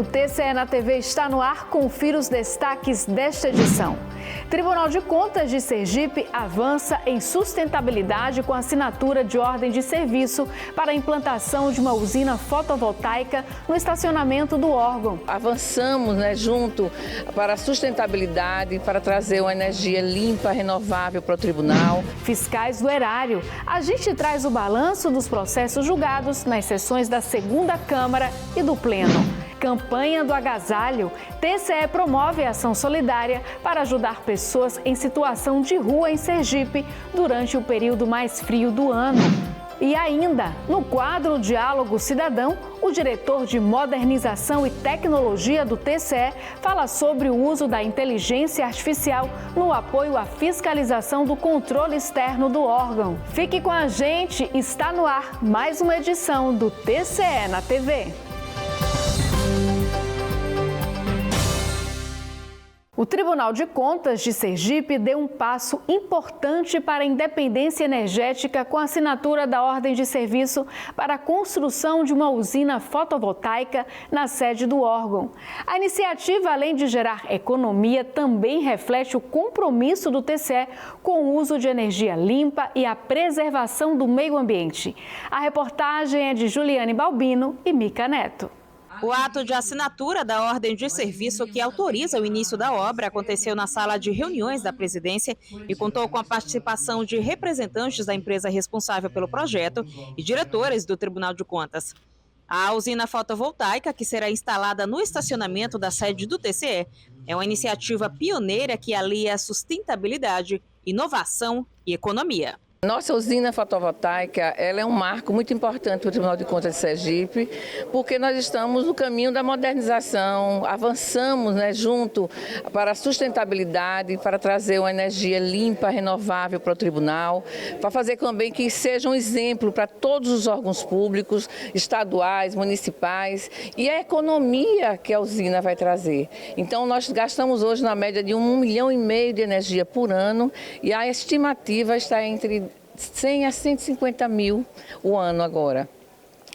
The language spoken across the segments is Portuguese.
O TCE na TV está no ar. Confira os destaques desta edição. Tribunal de Contas de Sergipe avança em sustentabilidade com assinatura de ordem de serviço para a implantação de uma usina fotovoltaica no estacionamento do órgão. Avançamos junto para a sustentabilidade, para trazer uma energia limpa, renovável para o tribunal. Fiscais do erário. A gente traz o balanço dos processos julgados nas sessões da Segunda Câmara e do Pleno. Campanha do Agasalho. TCE promove ação solidária para ajudar pessoas em situação de rua em Sergipe durante o período mais frio do ano. E ainda, no quadro Diálogo Cidadão, o diretor de Modernização e Tecnologia do TCE fala sobre o uso da inteligência artificial no apoio à fiscalização do controle externo do órgão. Fique com a gente, está no ar mais uma edição do TCE na TV. O Tribunal de Contas de Sergipe deu um passo importante para a independência energética com a assinatura da ordem de serviço para a construção de uma usina fotovoltaica na sede do órgão. A iniciativa, além de gerar economia, também reflete o compromisso do TCE com o uso de energia limpa e a preservação do meio ambiente. A reportagem é de Juliane Balbino e Mica Neto. O ato de assinatura da ordem de serviço que autoriza o início da obra aconteceu na sala de reuniões da presidência e contou com a participação de representantes da empresa responsável pelo projeto e diretores do Tribunal de Contas. A usina fotovoltaica, que será instalada no estacionamento da sede do TCE, é uma iniciativa pioneira que alia sustentabilidade, inovação e economia. Nossa usina fotovoltaica ela é um marco muito importante para o Tribunal de Contas de Sergipe, porque nós estamos no caminho da modernização, avançamos junto para a sustentabilidade, para trazer uma energia limpa, renovável para o tribunal, para fazer também que seja um exemplo para todos os órgãos públicos, estaduais, municipais, e a economia que a usina vai trazer. Então nós gastamos hoje na média de 1,5 milhão de energia por ano e a estimativa está entre 100 a 150 mil o ano agora.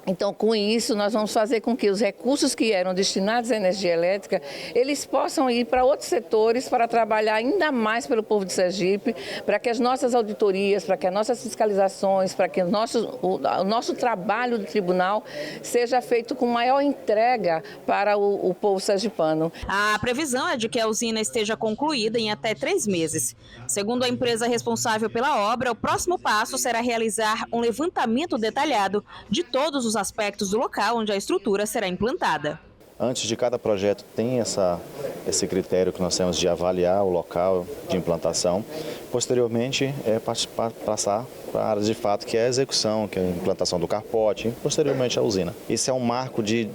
Então, com isso, nós vamos fazer com que os recursos que eram destinados à energia elétrica, eles possam ir para outros setores para trabalhar ainda mais pelo povo de Sergipe, para que as nossas auditorias, para que as nossas fiscalizações, para que o nosso trabalho do tribunal seja feito com maior entrega para o povo sergipano. A previsão é de que a usina esteja concluída em até 3 meses. Segundo a empresa responsável pela obra, o próximo passo será realizar um levantamento detalhado de todos os aspectos do local onde a estrutura será implantada. Antes de cada projeto tem esse critério que nós temos de avaliar o local de implantação. Posteriormente, passar para a área de fato, que é a execução, que é a implantação do carpote, e posteriormente a usina. Isso é um marco de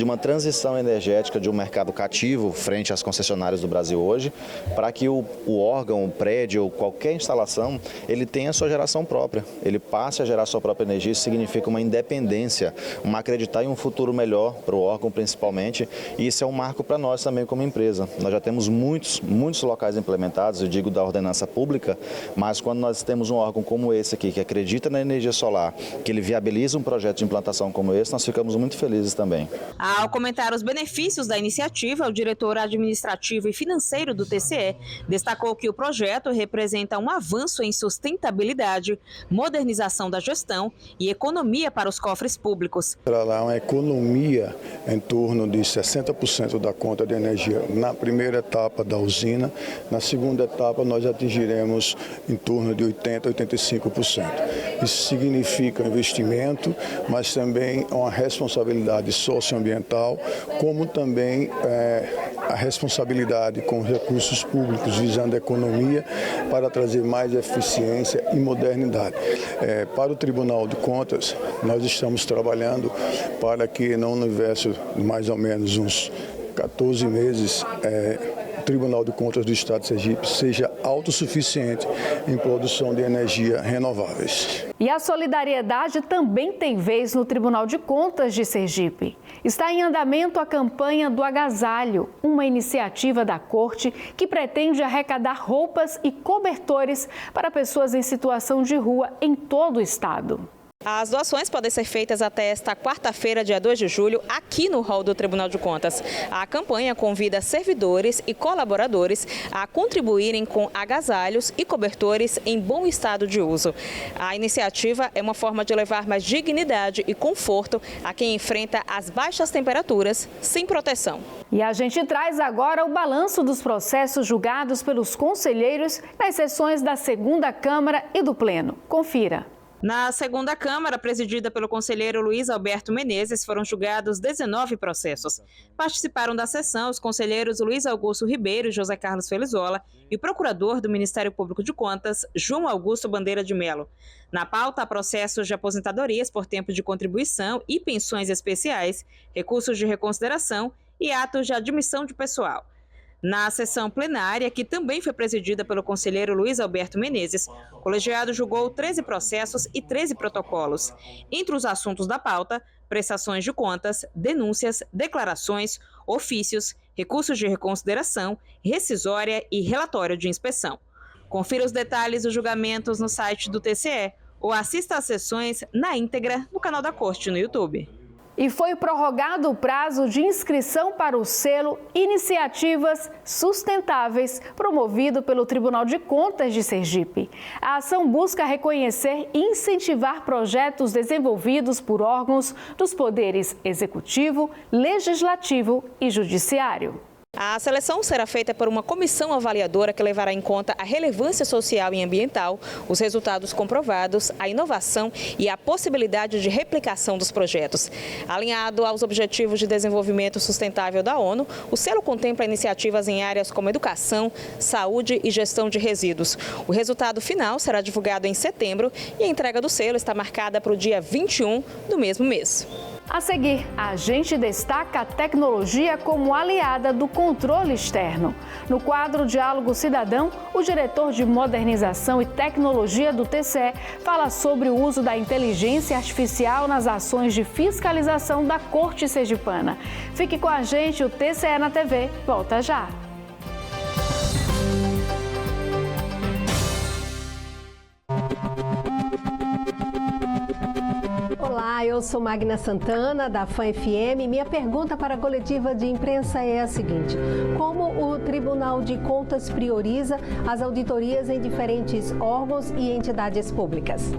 uma transição energética de um mercado cativo frente às concessionárias do Brasil hoje, para que o órgão, o prédio ou qualquer instalação, ele tenha a sua geração própria, ele passe a gerar sua própria energia. Isso significa uma independência, acreditar em um futuro melhor para o órgão principalmente, e isso é um marco para nós também como empresa. Nós já temos muitos locais implementados, eu digo da ordenança pública, mas quando nós temos um órgão como esse aqui, que acredita na energia solar, que ele viabiliza um projeto de implantação como esse, nós ficamos muito felizes também. Ao comentar os benefícios da iniciativa, o diretor administrativo e financeiro do TCE destacou que o projeto representa um avanço em sustentabilidade, modernização da gestão e economia para os cofres públicos. Trará uma economia em torno de 60% da conta de energia na primeira etapa da usina. Na segunda etapa, nós atingiremos em torno de 80% a 85%. Isso significa investimento, mas também uma responsabilidade socioambiental, como também a responsabilidade com os recursos públicos visando a economia para trazer mais eficiência e modernidade. Para o Tribunal de Contas, nós estamos trabalhando para que no universo de mais ou menos uns 14 meses, o Tribunal de Contas do Estado de Sergipe seja autossuficiente em produção de energia renováveis. E a solidariedade também tem vez no Tribunal de Contas de Sergipe. Está em andamento a campanha do Agasalho, uma iniciativa da Corte que pretende arrecadar roupas e cobertores para pessoas em situação de rua em todo o estado. As doações podem ser feitas até esta quarta-feira, dia 2 de julho, aqui no hall do Tribunal de Contas. A campanha convida servidores e colaboradores a contribuírem com agasalhos e cobertores em bom estado de uso. A iniciativa é uma forma de levar mais dignidade e conforto a quem enfrenta as baixas temperaturas sem proteção. E a gente traz agora o balanço dos processos julgados pelos conselheiros nas sessões da Segunda Câmara e do Pleno. Confira. Na Segunda Câmara, presidida pelo conselheiro Luiz Alberto Menezes, foram julgados 19 processos. Participaram da sessão os conselheiros Luiz Augusto Ribeiro e José Carlos Felizola e o procurador do Ministério Público de Contas, João Augusto Bandeira de Melo. Na pauta, há processos de aposentadorias por tempo de contribuição e pensões especiais, recursos de reconsideração e atos de admissão de pessoal. Na sessão plenária, que também foi presidida pelo conselheiro Luiz Alberto Menezes, o colegiado julgou 13 processos e 13 protocolos. Entre os assuntos da pauta, prestações de contas, denúncias, declarações, ofícios, recursos de reconsideração, rescisória e relatório de inspeção. Confira os detalhes dos julgamentos no site do TCE ou assista às sessões na íntegra no canal da Corte no YouTube. E foi prorrogado o prazo de inscrição para o selo Iniciativas Sustentáveis, promovido pelo Tribunal de Contas de Sergipe. A ação busca reconhecer e incentivar projetos desenvolvidos por órgãos dos poderes executivo, legislativo e judiciário. A seleção será feita por uma comissão avaliadora que levará em conta a relevância social e ambiental, os resultados comprovados, a inovação e a possibilidade de replicação dos projetos. Alinhado aos Objetivos de Desenvolvimento Sustentável da ONU, o selo contempla iniciativas em áreas como educação, saúde e gestão de resíduos. O resultado final será divulgado em setembro e a entrega do selo está marcada para o dia 21 do mesmo mês. A seguir, a gente destaca a tecnologia como aliada do controle externo. No quadro Diálogo Cidadão, o diretor de Modernização e Tecnologia do TCE fala sobre o uso da inteligência artificial nas ações de fiscalização da Corte Sergipana. Fique com a gente, o TCE na TV volta já. Olá, eu sou Magna Santana, da FAM FM. Minha pergunta para a coletiva de imprensa é a seguinte: como o Tribunal de Contas prioriza as auditorias em diferentes órgãos e entidades públicas?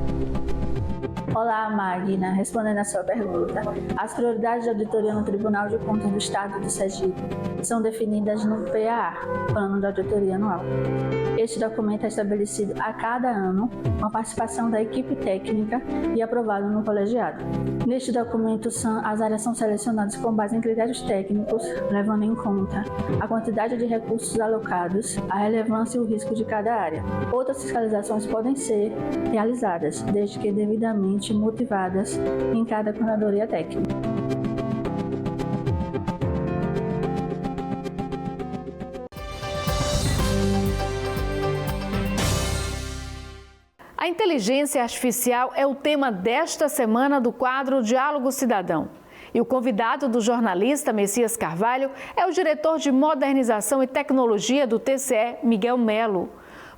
Olá, Magna. Respondendo a sua pergunta, as prioridades de auditoria no Tribunal de Contas do Estado do Sergipe são definidas no PAA, Plano de Auditoria Anual. Este documento é estabelecido a cada ano, com a participação da equipe técnica e aprovado no colegiado. Neste documento, as áreas são selecionadas com base em critérios técnicos, levando em conta a quantidade de recursos alocados, a relevância e o risco de cada área. Outras fiscalizações podem ser realizadas, desde que devidamente motivadas em cada coordenadoria técnica. A inteligência artificial é o tema desta semana do quadro Diálogo Cidadão. E o convidado do jornalista Messias Carvalho é o diretor de Modernização e Tecnologia do TCE, Miguel Melo.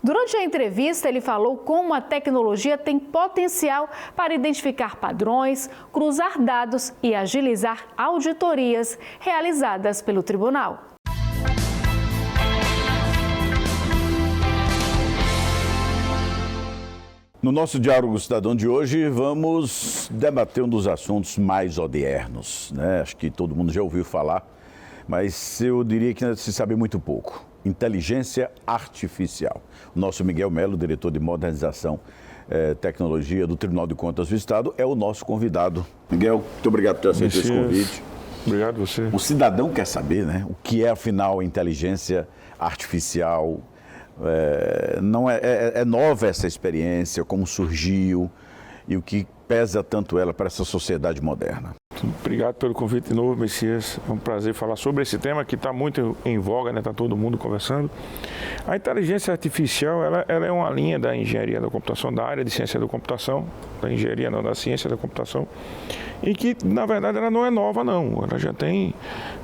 Durante a entrevista, ele falou como a tecnologia tem potencial para identificar padrões, cruzar dados e agilizar auditorias realizadas pelo tribunal. No nosso Diálogo Cidadão de hoje, vamos debater um dos assuntos mais odiernos, né? Acho que todo mundo já ouviu falar, mas eu diria que se sabe muito pouco. Inteligência artificial. O nosso Miguel Melo, diretor de Modernização e Tecnologia do Tribunal de Contas do Estado, é o nosso convidado. Miguel, muito obrigado por ter aceito esse convite. Obrigado a você. O cidadão quer saber, né? O que é, afinal, inteligência artificial? É nova essa experiência, como surgiu e o que pesa tanto ela para essa sociedade moderna. Obrigado pelo convite de novo, Messias. É um prazer falar sobre esse tema que está muito em voga, né? Está todo mundo conversando. A inteligência artificial ela é uma linha da engenharia da computação, da área de ciência da computação, da engenharia não, da ciência da computação, e que, na verdade, ela não é nova, não. Ela já tem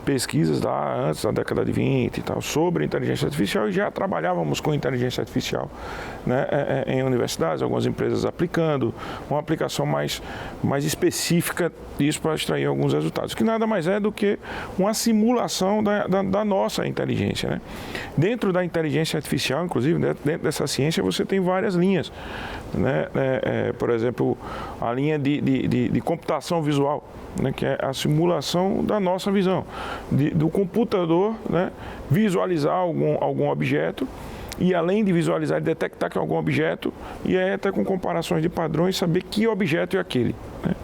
pesquisas lá antes da década de 20 e tal, sobre inteligência artificial, e já trabalhávamos com inteligência artificial, né, em universidades, algumas empresas aplicando, uma aplicação mais específica disso para extrair alguns resultados, que nada mais é do que uma simulação da nossa inteligência, né? Dentro da inteligência artificial, inclusive, dentro dessa ciência, você tem várias linhas, né? Por exemplo, a linha de computação visual, né, que é a simulação da nossa visão, do computador, né, visualizar algum objeto e, além de visualizar, detectar que é algum objeto, e aí até com comparações de padrões saber que objeto é aquele, né,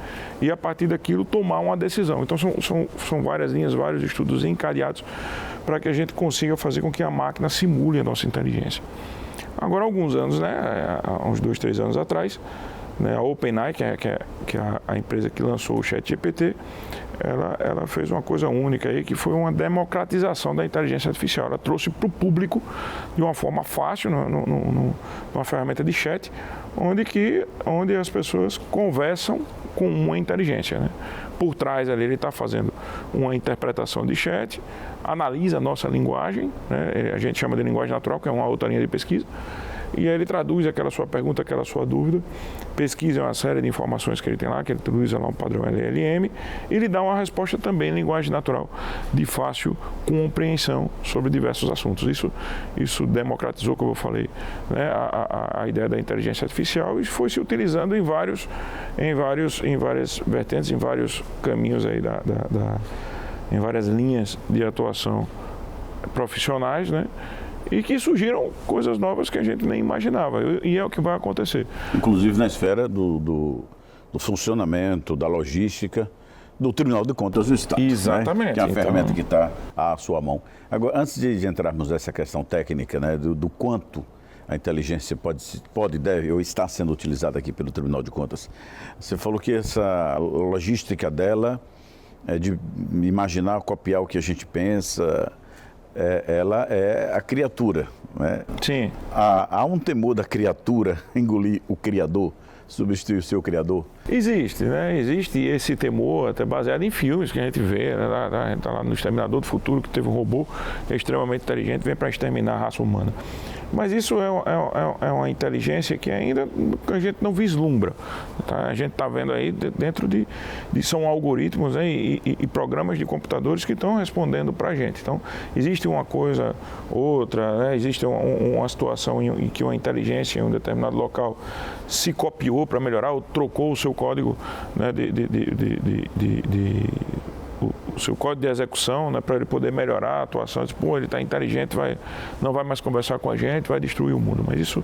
e a partir daquilo tomar uma decisão. Então são várias linhas, vários estudos encadeados para que a gente consiga fazer com que a máquina simule a nossa inteligência. Agora, há alguns anos, né, há uns 2, 3 anos atrás, né, a OpenAI, que é a empresa que lançou o ChatGPT, ela fez uma coisa única aí, que foi uma democratização da inteligência artificial. Ela trouxe para o público de uma forma fácil, numa ferramenta de chat, onde as pessoas conversam com uma inteligência, né? Por trás ali ele está fazendo uma interpretação de chat, analisa a nossa linguagem, né? A gente chama de linguagem natural, que é uma outra linha de pesquisa, e aí ele traduz aquela sua pergunta, aquela sua dúvida, pesquisa uma série de informações que ele tem lá, que ele traduz lá um padrão LLM, e ele dá uma resposta também em linguagem natural, de fácil compreensão sobre diversos assuntos. Isso democratizou, como eu falei, né, a ideia da inteligência artificial, e foi se utilizando em várias vertentes, em vários caminhos aí em várias linhas de atuação profissionais, né? E que surgiram coisas novas que a gente nem imaginava, e é o que vai acontecer. Inclusive na esfera do funcionamento, da logística, do Tribunal de Contas do Estado. Exatamente. Né? Que é a ferramenta que está à sua mão. Agora, antes de entrarmos nessa questão técnica, né, do quanto a inteligência pode, deve ou está sendo utilizada aqui pelo Tribunal de Contas, você falou que essa logística dela é de imaginar, copiar o que a gente pensa. Ela é a criatura, né? Sim. Há um temor da criatura engolir o criador, substituir o seu criador? Existe, né? Existe esse temor, até baseado em filmes que a gente vê, né? A gente está lá no Exterminador do Futuro, que teve um robô que é extremamente inteligente, vem para exterminar a raça humana. Mas isso é uma inteligência que ainda a gente não vislumbra. Tá? A gente está vendo aí dentro são algoritmos, né, e programas de computadores que estão respondendo para a gente. Então, existe uma coisa, outra, né, existe uma situação em que uma inteligência em um determinado local se copiou para melhorar ou trocou o seu código, né, o seu código de execução, né, para ele poder melhorar a atuação. Ele está inteligente, não vai mais conversar com a gente, vai destruir o mundo. Mas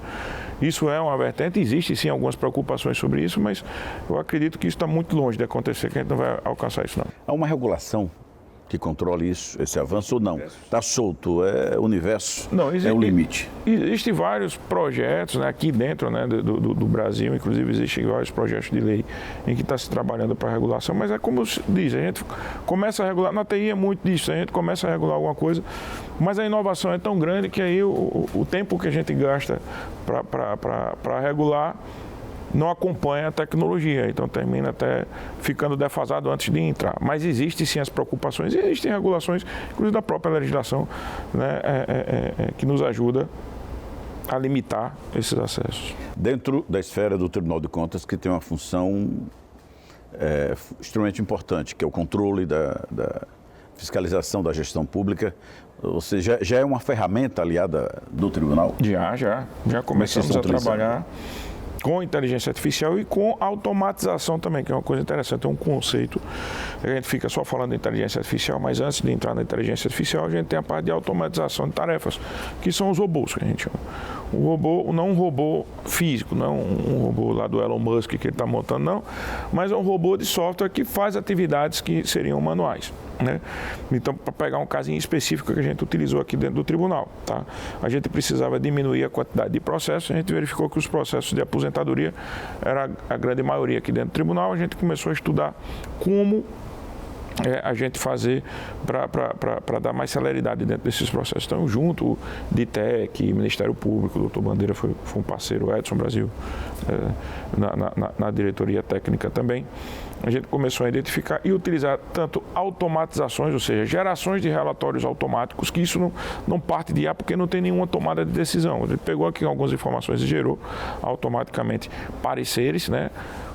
isso é uma vertente, existe sim algumas preocupações sobre isso, mas eu acredito que isso está muito longe de acontecer, que a gente não vai alcançar isso não. Há uma regulação que controle isso, esse avanço, ou não? Está solto, é o universo, não, é o limite. Existem vários projetos, né, aqui dentro, né, do Brasil, inclusive existem vários projetos de lei em que está se trabalhando para regulação, mas é como se diz, a gente começa a regular, na TI é muito disso, a gente começa a regular alguma coisa, mas a inovação é tão grande que aí o tempo que a gente gasta para regular não acompanha a tecnologia, então termina até ficando defasado antes de entrar. Mas existem sim as preocupações, e existem regulações, inclusive da própria legislação, né, que nos ajuda a limitar esses acessos. Dentro da esfera do Tribunal de Contas, que tem uma função extremamente importante, que é o controle da fiscalização da gestão pública, ou seja, já é uma ferramenta aliada do Tribunal? Já começamos a trabalhar com inteligência artificial e com automatização também, que é uma coisa interessante, é um conceito. A gente fica só falando de inteligência artificial, mas antes de entrar na inteligência artificial, a gente tem a parte de automatização de tarefas, que são os robôs, que a gente chama. Um robô, não um robô físico, não um robô lá do Elon Musk que ele está montando, não, mas é um robô de software que faz atividades que seriam manuais, né? Então, para pegar um casinho específico que a gente utilizou aqui dentro do tribunal, tá? A gente precisava diminuir a quantidade de processos, a gente verificou que os processos de aposentadoria era a grande maioria aqui dentro do tribunal, a gente começou a estudar como a gente fazer para dar mais celeridade dentro desses processos. Então, junto de TEC, Ministério Público, o doutor Bandeira foi um parceiro, o Edson Brasil, na diretoria técnica também, a gente começou a identificar e utilizar tanto automatizações, ou seja, gerações de relatórios automáticos, que isso não parte de IA porque não tem nenhuma tomada de decisão. A gente pegou aqui algumas informações e gerou automaticamente pareceres, né?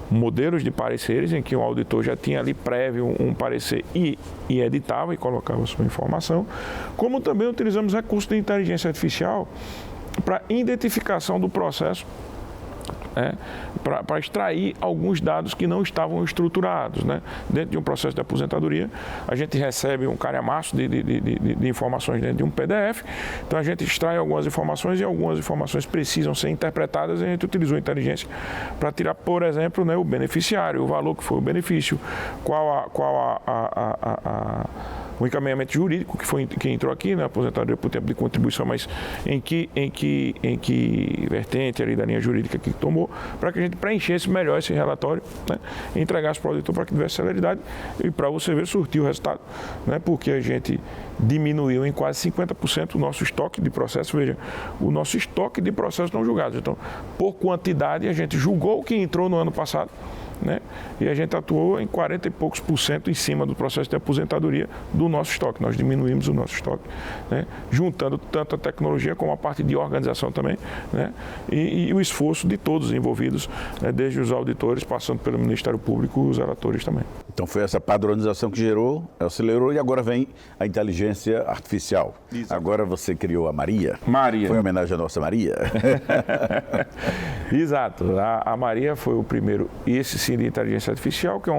Modelos de pareceres em que o auditor já tinha ali prévio um parecer e editava e colocava sua informação, como também utilizamos recursos de inteligência artificial para identificação do processo, para extrair alguns dados que não estavam estruturados, né? Dentro de um processo de aposentadoria, a gente recebe um calhamaço de informações dentro de um PDF, então a gente extrai algumas informações e algumas informações precisam ser interpretadas e a gente utilizou a inteligência para tirar, por exemplo, né, o beneficiário, o valor que foi o benefício, o encaminhamento jurídico que entrou aqui, né, aposentadoria por tempo de contribuição, mas em que vertente ali da linha jurídica que tomou, para que a gente preenchesse melhor esse relatório, né, e entregasse para o auditor para que tivesse celeridade e para você ver surtir o resultado, né, porque a gente diminuiu em quase 50% o nosso estoque de processos. Veja, o nosso estoque de processos não julgados. Então, por quantidade, a gente julgou o que entrou no ano passado, né? E a gente atuou em 40 e poucos % em cima do processo de aposentadoria do nosso estoque. Nós diminuímos o nosso estoque, né? Juntando tanto a tecnologia como a parte de organização também, né? E o esforço de todos os envolvidos, né? Desde os auditores, passando pelo Ministério Público, os relatores também. Então foi essa padronização que acelerou e agora vem a inteligência artificial. Isso. Agora você criou a Maria. Maria. Foi em homenagem à nossa Maria. Exato. A Maria foi o primeiro, esse sim, de inteligência artificial, que é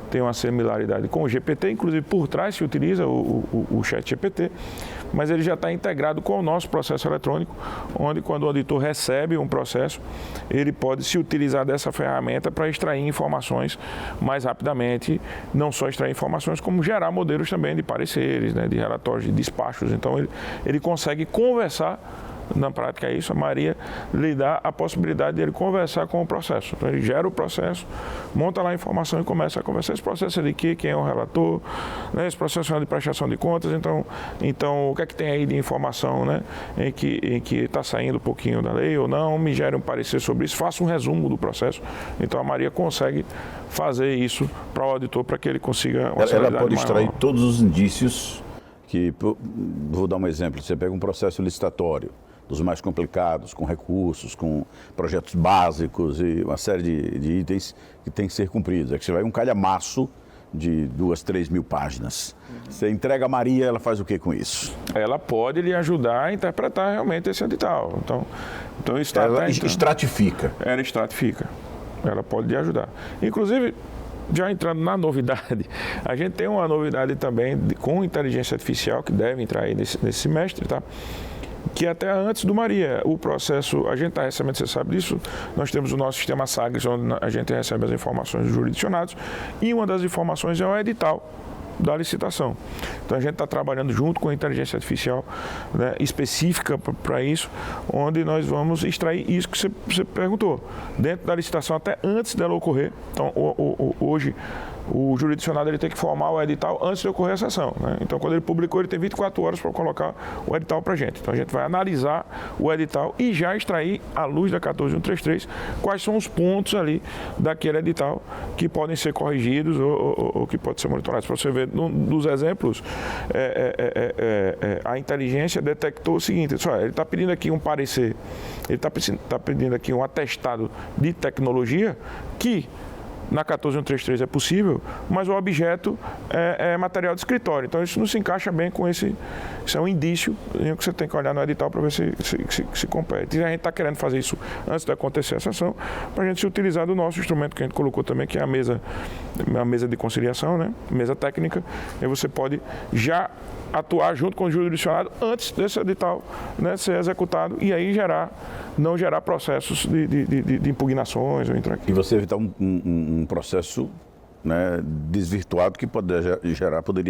tem uma similaridade com o GPT, inclusive por trás se utiliza o chat GPT, mas ele já está integrado com o nosso processo eletrônico, onde quando o auditor recebe um processo, ele pode se utilizar dessa ferramenta para extrair informações mais rapidamente, não só extrair informações, como gerar modelos também de pareceres, né, de relatórios, de despachos. Então ele consegue conversar. Na prática é isso, a Maria lhe dá a possibilidade de ele conversar com o processo. Então ele gera o processo, monta lá a informação e começa a conversar. Esse processo é de quê? Quem é o relator? Né? Esse processo é de prestação de contas, então o que é que tem aí de informação, né? em que está saindo um pouquinho da lei ou não, me gere um parecer sobre isso, faça um resumo do processo. Então a Maria consegue fazer isso para o auditor para que ele consiga uma Ela pode extrair todos os indícios que, vou dar um exemplo, você pega um processo licitatório, dos mais complicados, com recursos, com projetos básicos e uma série de itens que tem que ser cumpridos. É que você vai um calhamaço de 2.000, 3.000 páginas. Você entrega a Maria, ela faz o que com isso? Ela pode lhe ajudar a interpretar realmente esse edital. Então isso ela estratifica. Ela estratifica. Ela pode lhe ajudar. Inclusive, já entrando na novidade, a gente tem uma novidade também com inteligência artificial que deve entrar aí nesse semestre, tá? Que até antes do Maria, o processo, a gente está recebendo, você sabe disso, nós temos o nosso sistema SAGRES, onde a gente recebe as informações dos jurisdicionados, e uma das informações é o edital da licitação. Então a gente está trabalhando junto com a inteligência artificial, né, específica para isso, onde nós vamos extrair isso que você perguntou, dentro da licitação até antes dela ocorrer. Então hoje o jurisdicionado ele tem que formar o edital antes de ocorrer a sessão, né? Então quando ele publicou, ele tem 24 horas para colocar o edital para a gente. Então a gente vai analisar o edital e já extrair, à luz da 14133, quais são os pontos ali daquele edital que podem ser corrigidos ou que podem ser monitorados. Para você ver, nos exemplos, a inteligência detectou o seguinte: ele está pedindo aqui um parecer, ele está pedindo aqui um atestado de tecnologia que na 14133 é possível, mas o objeto é material de escritório. Então isso não se encaixa bem com esse. Isso é um indício que você tem que olhar no edital para ver se compete. E a gente está querendo fazer isso antes de acontecer a sessão, para a gente se utilizar do nosso instrumento que a gente colocou também, que é a mesa de conciliação, né? Mesa técnica. E você pode já atuar junto com o jurisdicionado antes desse edital, né, ser executado e aí não gerar processos de impugnações ou entrar aqui. E você evitar um processo, né, desvirtuado que poderia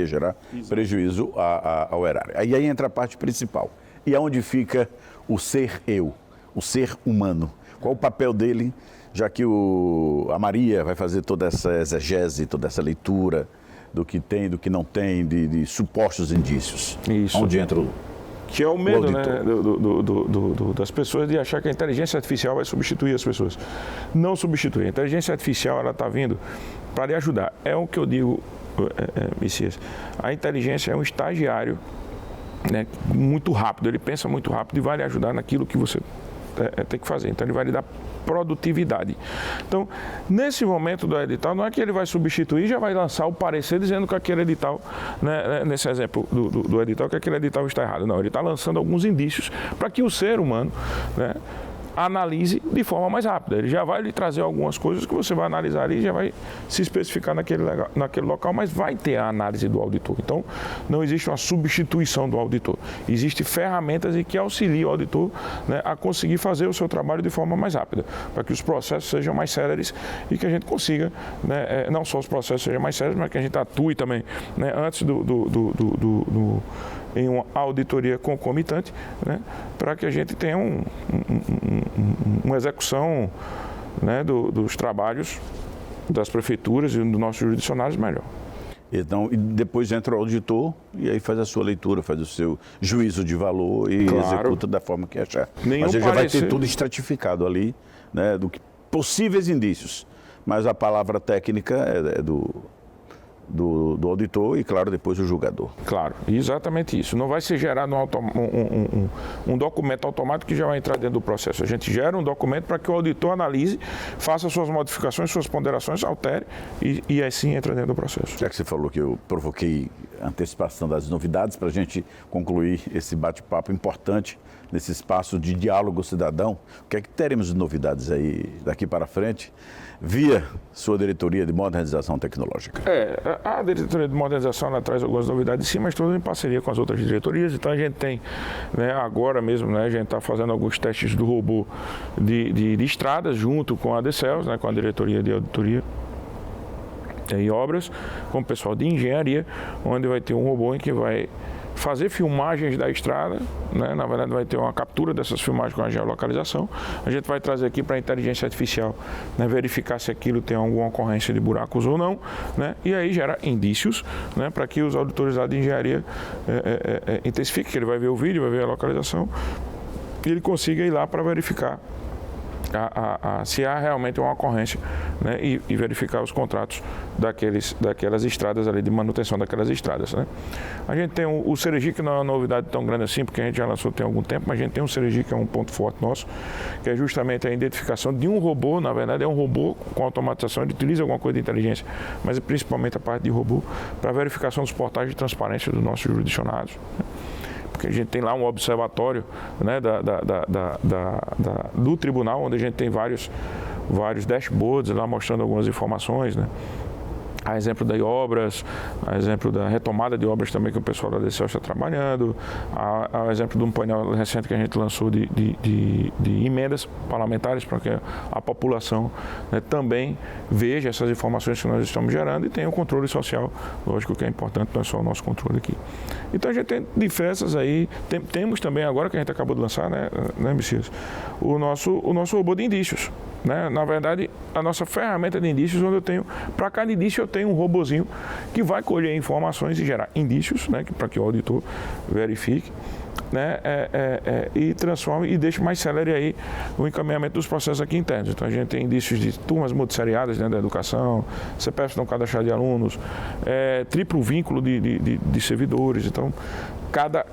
gerar prejuízo ao erário. Aí entra a parte principal. E aonde fica o ser eu, o ser humano? Qual o papel dele, já que a Maria vai fazer toda essa exegese, toda essa leitura, do que tem, do que não tem, de supostos indícios. Isso. Onde entra o... Que é o medo, né, das pessoas de achar que a inteligência artificial vai substituir as pessoas. Não substitui. A inteligência artificial está vindo para lhe ajudar. É o que eu digo, Messias. A inteligência é um estagiário, né, muito rápido. Ele pensa muito rápido e vai lhe ajudar naquilo que você tem que fazer. Então, ele vai lhe dar produtividade. Então, nesse momento do edital, não é que ele vai substituir, já vai lançar o parecer dizendo que aquele edital, né, nesse exemplo do edital, que aquele edital está errado. Não, ele está lançando alguns indícios para que o ser humano, né, analise de forma mais rápida. Ele já vai lhe trazer algumas coisas que você vai analisar ali, já vai se especificar naquele local, mas vai ter a análise do auditor. Então, não existe uma substituição do auditor. Existem ferramentas que auxiliam o auditor, né, a conseguir fazer o seu trabalho de forma mais rápida, para que os processos sejam mais céleres e que a gente consiga, né, não só os processos sejam mais céleres, mas que a gente atue também, né, antes em uma auditoria concomitante, né, para que a gente tenha uma execução, né, dos trabalhos das prefeituras e dos nossos jurisdicionários melhor. Então, e depois entra o auditor e aí faz a sua leitura, faz o seu juízo de valor e executa da forma que achar. Mas ele já vai ter tudo estratificado ali, né, do que possíveis indícios. Mas a palavra técnica é do auditor e, claro, depois o julgador. Claro, exatamente isso. Não vai ser gerado um documento automático que já vai entrar dentro do processo. A gente gera um documento para que o auditor analise, faça suas modificações, suas ponderações, altere e assim entra dentro do processo. Já que você falou que eu provoquei a antecipação das novidades, para a gente concluir esse bate-papo importante nesse espaço de diálogo cidadão, o que é que teremos de novidades aí daqui para frente, via sua diretoria de modernização tecnológica? A diretoria de modernização ela traz algumas novidades sim, mas todas em parceria com as outras diretorias. Então a gente tem, né, agora mesmo, né, a gente está fazendo alguns testes do robô de estradas junto com a DCELS, né, com a diretoria de auditoria e obras, com o pessoal de engenharia, onde vai ter um robô em que vai fazer filmagens da estrada, né? Na verdade vai ter uma captura dessas filmagens com a geolocalização. A gente vai trazer aqui para a inteligência artificial, né, verificar se aquilo tem alguma ocorrência de buracos ou não, né? E aí gera indícios, né, para que os auditores lá de engenharia intensifiquem, que ele vai ver o vídeo, vai ver a localização e ele consiga ir lá para verificar se há realmente uma ocorrência, né, e verificar os contratos daquelas estradas ali, de manutenção daquelas estradas, né. A gente tem o Seregi, que não é uma novidade tão grande assim, porque a gente já lançou tem algum tempo, mas a gente tem um Seregi que é um ponto forte nosso, que é justamente a identificação de um robô. Na verdade é um robô com automatização, ele utiliza alguma coisa de inteligência, mas é principalmente a parte de robô, para verificação dos portais de transparência dos nossos jurisdicionados, né. Porque a gente tem lá um observatório, né, do tribunal, onde a gente tem vários dashboards lá mostrando algumas informações, né. A exemplo de obras, a exemplo da retomada de obras também que o pessoal da DCELS está trabalhando, a exemplo de um painel recente que a gente lançou de emendas parlamentares para que a população, né, também veja essas informações que nós estamos gerando e tenha o controle social, lógico que é importante, não é só o nosso controle aqui. Então a gente tem diversas aí, temos também agora que a gente acabou de lançar, né Messias, o nosso robô de indícios. Né? Na verdade, a nossa ferramenta de indícios, onde eu tenho, para cada indício eu tenho um robozinho que vai colher informações e gerar indícios, né, para que o auditor verifique, né, e transforme e deixe mais célere aí o encaminhamento dos processos aqui internos. Então a gente tem indícios de turmas multisseriadas dentro da educação, CPF não cadastrado de alunos, triplo vínculo de servidores. Então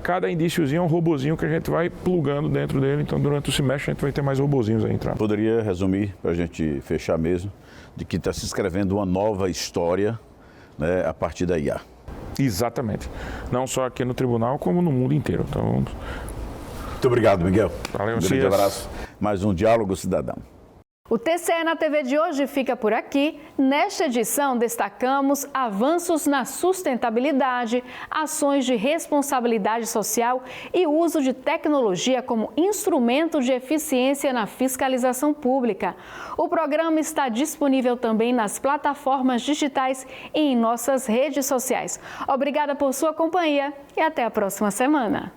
cada indíciozinho é um robozinho que a gente vai plugando dentro dele. Então durante o semestre a gente vai ter mais robozinhos aí entrando. Poderia resumir, para a gente fechar mesmo, de que está se escrevendo uma nova história, né, a partir da IA. Exatamente. Não só aqui no tribunal, como no mundo inteiro. Então, muito obrigado, Miguel. Valeu, um grande abraço. Mais um Diálogo Cidadão. O TCE na TV de hoje fica por aqui. Nesta edição, destacamos avanços na sustentabilidade, ações de responsabilidade social e uso de tecnologia como instrumento de eficiência na fiscalização pública. O programa está disponível também nas plataformas digitais e em nossas redes sociais. Obrigada por sua companhia e até a próxima semana.